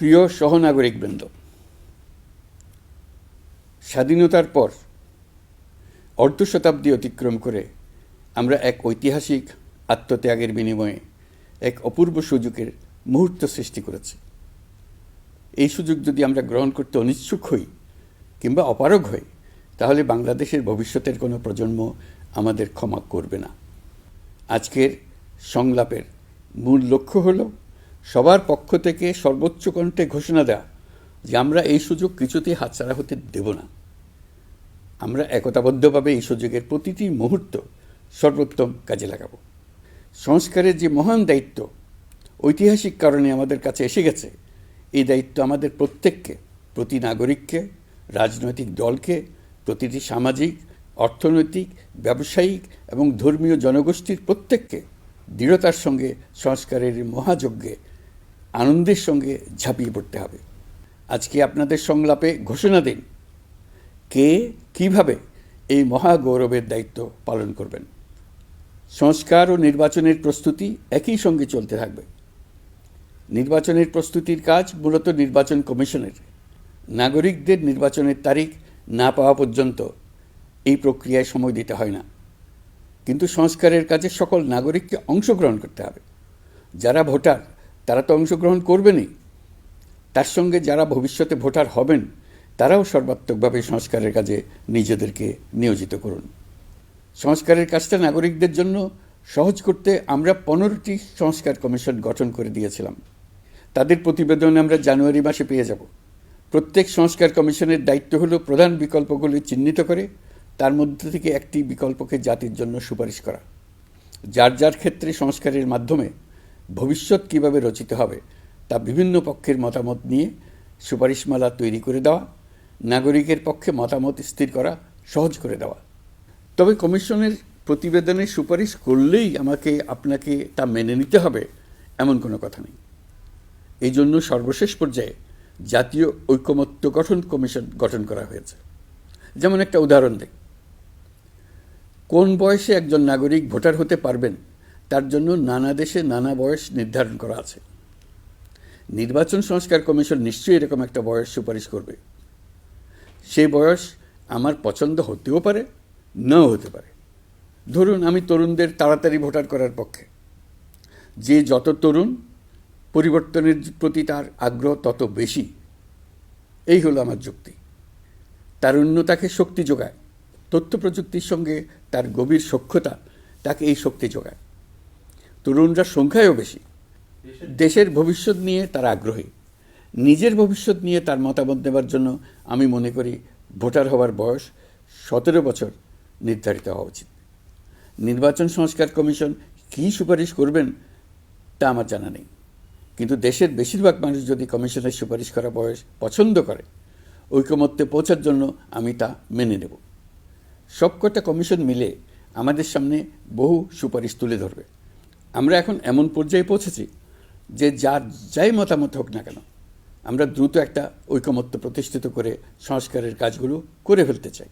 প্রিয় সহনাগরিকবৃন্দ, স্বাধীনতার পর অর্ধ শতাব্দী অতিক্রম করে আমরা এক ঐতিহাসিক আত্মত্যাগের বিনিময়ে এক অপূর্ব সুযোগের মুহূর্ত সৃষ্টি করেছি। এই সুযোগ যদি আমরা গ্রহণ করতে অনিচ্ছুক হই কিংবা অপারগ হই, তাহলে বাংলাদেশের ভবিষ্যতের কোনো প্রজন্ম আমাদের ক্ষমা করবে না। আজকের সংলাপের মূল লক্ষ্য হল সবার পক্ষ থেকে সর্বোচ্চ কণ্ঠে ঘোষণা দেওয়া যে আমরা এই সুযোগ কিছুতেই হাতছাড়া হতে দেব না। আমরা একতাবদ্ধভাবে এই সুযোগের প্রতিটি মুহূর্ত সর্বোত্তম কাজে লাগাব। সংস্কারের যে মহান দায়িত্ব ঐতিহাসিক কারণে আমাদের কাছে এসে গেছে, এই দায়িত্ব আমাদের প্রত্যেককে, প্রতি নাগরিককে, রাজনৈতিক দলকে, প্রতিটি সামাজিক, অর্থনৈতিক, ব্যবসায়িক এবং ধর্মীয় জনগোষ্ঠীর প্রত্যেককে দৃঢ়তার সঙ্গে সংস্কারের মহাযজ্ঞে আনন্দের সঙ্গে ঝাঁপিয়ে পড়তে হবে। আজকে আপনাদের সংলাপে ঘোষণা দিন কে কিভাবে এই মহাগৌরবের দায়িত্ব পালন করবেন। সংস্কার ও নির্বাচনের প্রস্তুতি একই সঙ্গে চলতে থাকবে। নির্বাচনের প্রস্তুতির কাজ মূলত নির্বাচন কমিশনের। নাগরিকদের নির্বাচনের তারিখ না পাওয়া পর্যন্ত এই প্রক্রিয়ায় সময় দিতে হয় না। কিন্তু সংস্কারের কাজে সকল নাগরিককে অংশগ্রহণ করতে হবে। যারা ভোটার তারা তো অংশগ্রহণ করবেনই, তার সঙ্গে যারা ভবিষ্যতে ভোটার হবেন তারাও সর্বাত্মকভাবে সংস্কারের কাজে নিজেদেরকে নিয়োজিত করুন। সংস্কারের কাজটা নাগরিকদের জন্য সহজ করতে আমরা 15টি সংস্কার কমিশন গঠন করে দিয়েছিলাম। তাদের প্রতিবেদন আমরা জানুয়ারি মাসে পেয়ে যাব। প্রত্যেক সংস্কার কমিশনের দায়িত্ব হলো প্রধান বিকল্পগুলি চিহ্নিত করে তার মধ্যে থেকে একটি বিকল্পকে জাতির জন্য সুপারিশ করা। যার যার ক্ষেত্রে সংস্কারের মাধ্যমে ভবিষ্যৎ কীভাবে রচিত হবে তা বিভিন্ন পক্ষের মতামত নিয়ে সুপারিশমালা তৈরি করে দেওয়া, নাগরিকের পক্ষে মতামত স্থির করা সহজ করে দেওয়া। তবে কমিশনের প্রতিবেদনের সুপারিশ করলেই আপনাকে তা মেনে নিতে হবে এমন কোনো কথা নেই। এই জন্য সর্বশেষ পর্যায়ে জাতীয় ঐকমত্য গঠন কমিশন গঠন করা হয়েছে। যেমন একটা উদাহরণ দিই, কোন বয়সে একজন নাগরিক ভোটার হতে পারবেন তার জন্য নানা দেশে নানা বয়স নির্ধারণ করা আছে। নির্বাচন সংস্কার কমিশন নিশ্চয়ই এরকম একটা বয়স সুপারিশ করবে। সেই বয়স আমার পছন্দ হতেও পারে, নাও হতে পারে। ধরুন আমি তরুণদের তাড়াতাড়ি ভোটার করার পক্ষে। যে যত তরুণ, পরিবর্তনের প্রতি তার আগ্রহ তত বেশি। এই হলো আমার যুক্তি। তারুণ্য তাকে শক্তি যোগায়। তথ্য প্রযুক্তির সঙ্গে তার গভীর সখ্যতা তাকে এই শক্তি যোগায়। তরুণরা সংখ্যায়ও বেশি। দেশের ভবিষ্যৎ নিয়ে তার আগ্রহী। নিজের ভবিষ্যৎ নিয়ে তার মতামত দেওয়ার জন্য আমি মনে করি ভোটার হওয়ার বয়স 17 বছর নির্ধারিত হওয়া উচিত। নির্বাচন সংস্কার কমিশন কী সুপারিশ করবেন তা আমার জানা নেই, কিন্তু দেশের বেশিরভাগ মানুষ যদি কমিশনের সুপারিশ করা বয়স পছন্দ করে, ঐকমত্যে পৌঁছার জন্য আমি তা মেনে নেব। সবকটা কমিশন মিলে আমাদের সামনে বহু সুপারিশ তুলে ধরবে। আমরা এখন এমন পর্যায়ে পৌঁছেছি যে যাই মতামত হোক না কেন, আমরা দ্রুত একটা ঐকমত্য প্রতিষ্ঠিত করে সংস্কারের কাজগুলো করে ফেলতে চাই।